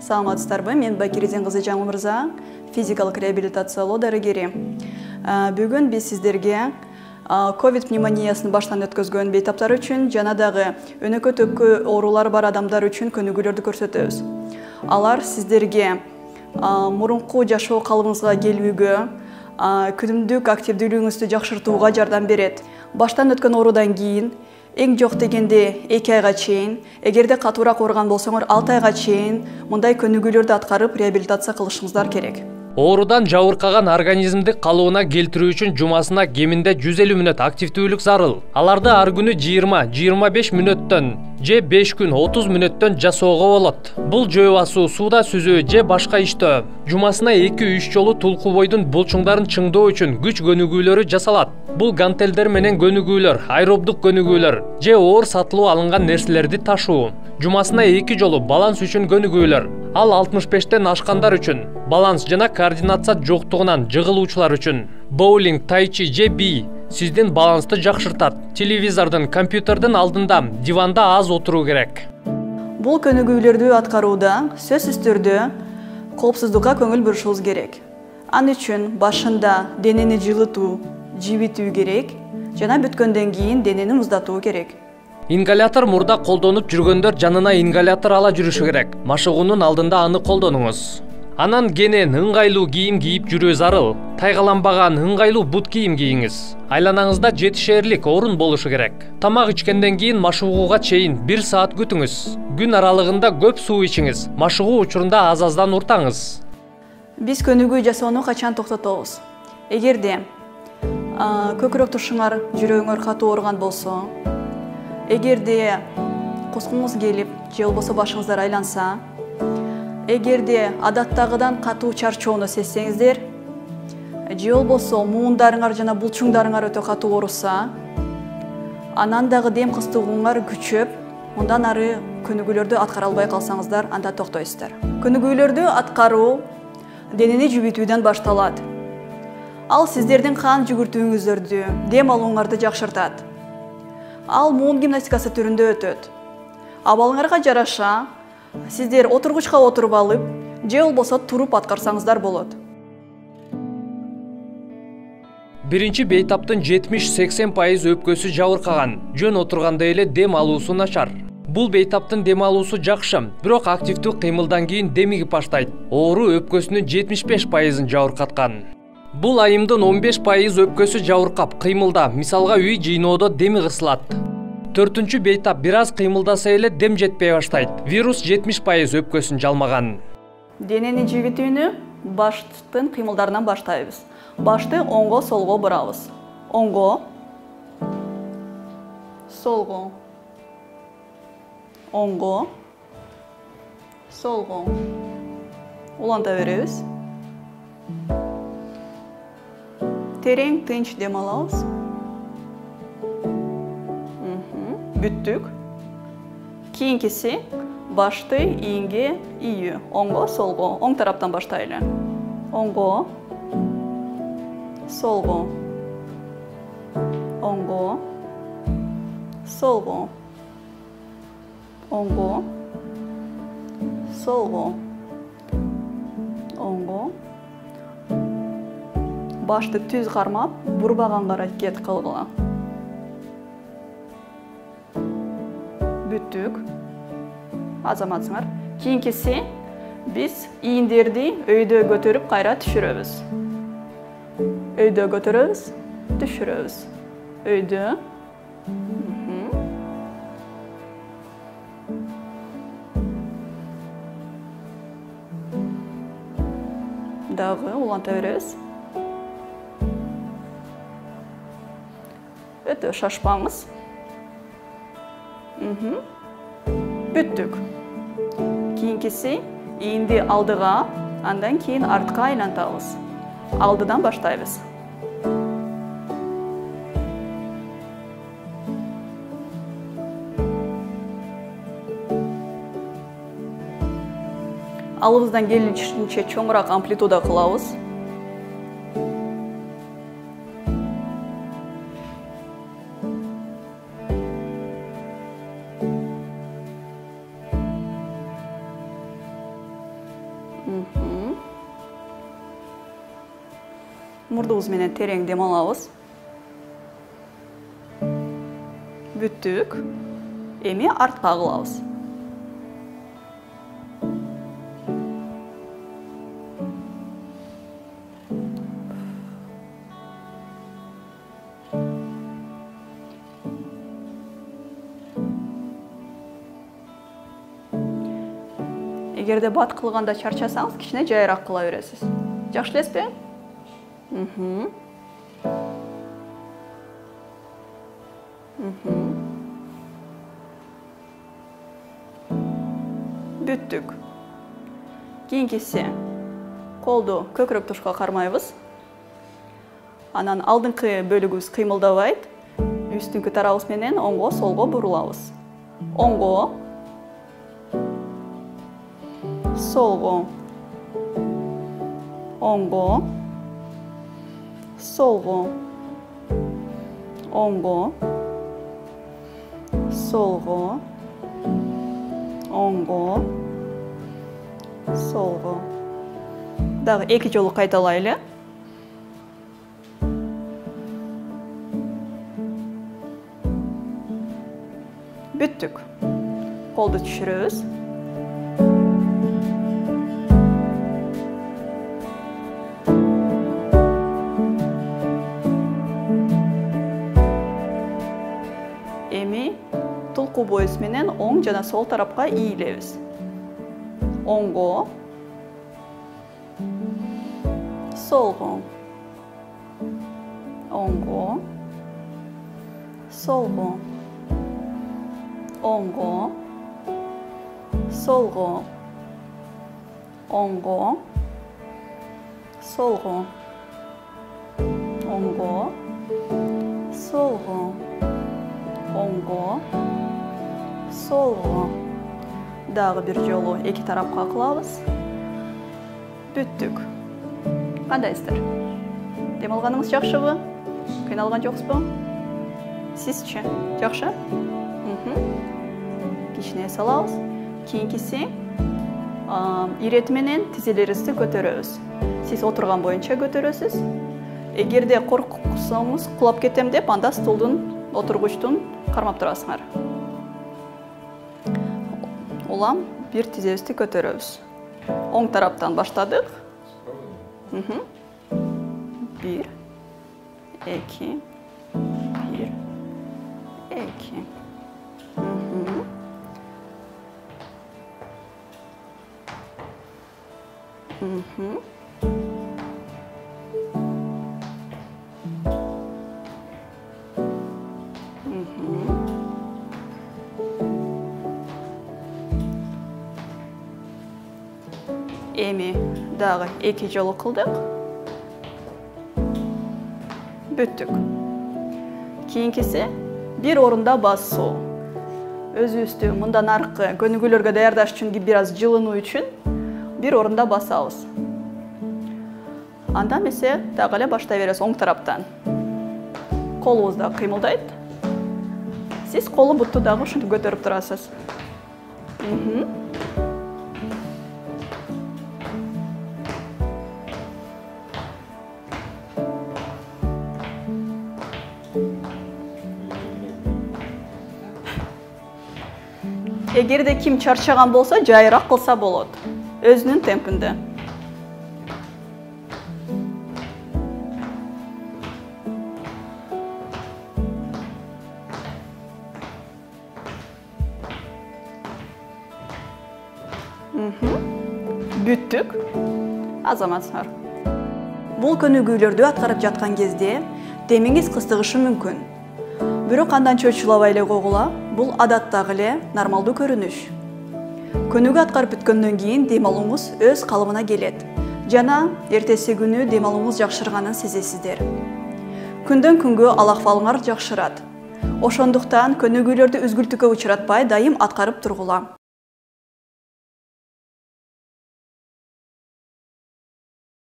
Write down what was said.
Саламатсыздарбы, мен Бакириден кызы Жаңыл мырза, физикалык реабилитациялоо дарыгери. Бүгүн биз сиздерге ковид пневмониясын баштан өткөзгөн бейтаптар үчүн жана дагы өнөкө төпкө оорулары бар адамдар үчүн көнүгүүлөрдү көрсөтөбүз. Алар сиздерге мурунку жашоо калыбыңызга келүүгө, күнүмдүк активдүүлүгүңүздү жакшыртууга жардам берет. Баштан өткөн оорудан кийин эң жок дегенде 2 айга чейин, эгерде катуураак ооруган болсоңор 6 айга чейин мындай көнүгүүлөрдү аткарып реабилитация кылышыңыздар керек. Оорудан жабыркаган организмди калыбына келтирүү үчүн жумасына кеминде 150 мүнөт активдүүлүк зарыл. Аларды ар күнү 20-25 мүнөттөн же 5 күн 30 мүнөттөн жасоого болот. Бул жөө басуу, сууда сүзүү же башка иштөө. Жумасына 2-3 жолу тулку бойдун булчуңдарын чыңдоо үчүн күч көнүгүүлөрү жасалат. Бул гантелдер менен көнүгүүлөр, аэробдук көнүгүүлөр же оор сатылуу алынган нерселерди ташуу. Жумасына 2 жолу баланс үчүн көнүгүүлөр. Ал 65-тен ашкандар үчүн, баланс жана координация жоктугунан жыгылуучулар үчүн. Боулинг, тайчи же би сиздин балансты жакшыртат. Телевизордун, компьютердин алдында, диванда аз отуруу керек. Бул көнүгүүлөрдү аткарууда сөзсүз түрдө коопсуздукка көңүл бурушубуз керек. Ал үчүн башында денени жылытуу, жибитүү керек жана бүткөндөн кийин денени муздатуу керек. Ингалятор мурда колдонуп жүргөндөр жанына ингалятор ала жүрүшү керек. Машыгуунун алдында аны колдонуңуз. Анан кенен ыңгайлуу кийим кийип жүрүү зарыл. Тайгаланбаган ыңгайлуу бут кийим кийиңиз. Айланаңызда жетишээрлик орун болушу керек. Тамак ичкенден кийин машыгууга чейин 1 саат күтүңүз. Күн аралыгында көп суу ичиңиз. Машыгуу учурунда аз-аздан уртаңыз. Биз көнүгүү жасоону качан токтотобуз? Эгерде көкүрөк тушуңар, жүрөгүңөр катуу ооруган болсо, эгерде кускуңуз келип, же болбосо башыңыздар айланса, эгерде адаттагыдан катуу чарчоону сезсеңиздер, же болбосо муундарыңар жана булчуңдарыңар өтө катуу ооруса, анан дагы дем кыстууңар күчөп, мындан ары көнүгүүлөрдү аткара албай калсаңыздар, анда токтойсуздар. Көнүгүүлөрдү аткаруу денени жибитүүдөн башталат. Ал сиздердин кан жүгүртүүңүздөрдү, дем алууңарды жакшыртат. Ал муун гимнастикасы түрүндө өтөт. Абалыңарга жараша, сиздер отургучка отуруп алып, же болбосо туруп аткарсаңыздар болот. Биринчи бейтаптын 70-80% өпкөсү жабыркаган, жөн отурганда эле дем алуусу начар. Бул бейтаптын дем алуусу жакшы, бирок активдүү кыймылдан кийин демигип баштайт. Оору өпкөсүнүн 75%-ын жабыркаткан. Бул айымдын 15% өпкөсү жабыркап кыймылда, мисалга үй жыйноодо деми кысылат. 4-түнчү бейтап бир аз кыймылдаса эле дем жетпей баштайт. Вирус 70% өпкөсүн жалмаган. Денени жибитүүнү баштын кыймылдарынан баштайбыз. Башты оңго, солго бурабыз. Оңго, солго, оңго, солго. Уланта беребиз. Терең, тынч дем алабыз. Бүттүк. Кийинкиси башты ийинге ийүү. Оңго, солго. Оң тараптан баштайлы. Оңго, солго. Оңго, солго. Оңго, солго. Оңго. Башты түз кармап, бурбаган аракет кылгыла. Бүттүк. Азаматсыңар. Кийинкиси биз ийиндерди өйдө көтөрүп кайра түшүрөбүз. Өйдө көтөрөбүз, түшүрөбүз. Өйдө. Дагы уланта беребиз. Өтө шашпаңыз. Бүттүк. Кийинкиси ийинди алдыга, андан кийин артка айлантабыз. Алдыдан баштайбыз. Алыбыздан келишинче чоңураак амплитуда кылабыз. Мурдубуз менен терең дем алабыз. Бүттүк. Эми артка кылабыз. Эгерде бат кылганда чарчасаңыз, кичине жайыраак кыла бересиз. Жакшы элеспи? Бүттүк. Кийинкиси колду көкүрөк тушка кармайбыз. Анан алдыңкы бөлүгүбүз кыймылдабайт. Үстүнкү тарабыбыз менен оңго, солго бурулабыз. Оңго, солго, оңго, солго, оңго, солго, оңго, солго. Дагы 2 жолу кайталайлы. Бүттүк. Колду түшүрөбүз. Эми тулку боюс менен оң жана сол тарапка ийилебиз. Оңго, солго, оңго, солго, оңго, солго, оңго, солго, оңго, солго, оңго, солго. Дагы бир жолу 2 тарапка кылабыз. Бүттүк. Кандайсыздар? Дем алганыңыз жакшыбы? Кыйналган жоксузбу? Сизчи? Жакшы? Кичине салабыз. Кийинкиси ирети менен тизелерибизди көтөрөбүз. Сиз отурган боюнча көтөрөсүз. Эгерде корксоңуз, кулап кетем деп, анда стулдун, отургучтун кармап турасыңар. Улам бир тизебизди көтөрөбүз. Оң тараптан баштадык. 1, 2, 1, 2. Эми дагы 2 жолу кылдык. Бүттүк. Кийинкиси бир орунда басуу. Өзүбүздү мындан аркы көнүгүүлөргө даярдаш үчүн, бир аз жылынуу үчүн бир орунда басабыз. Анда эсе дагы эле баштай беребиз оң тараптан. Колубуз да кыймылдайт. Сиз колу бутту дагы ушинтип көтөрүп турасыз. Эгерде ким чарчаган болсо, жайыраак кылса болот. Өзүнүн темпинде. Бүттүк. Азаматсыңар. Бул көнүгүүлөрдү аткарып жаткан кезде демиңиз кыстыгышы мүмкүн. Бирок андан чочулабай эле койгула, бул адаттагы эле нормалдуу көрүнүш. Көнүгүү аткарып бүткөндөн кийин дем алууңуз өз калыбына келет жана эртеси күнү дем алууңуз жакшырганын сезесиздер. Күндөн күнгө ал акыбалыңар жакшырат. Ошондуктан көнүгүүлөрдү үзгүлтүккө учуратпай дайым аткарып тургула.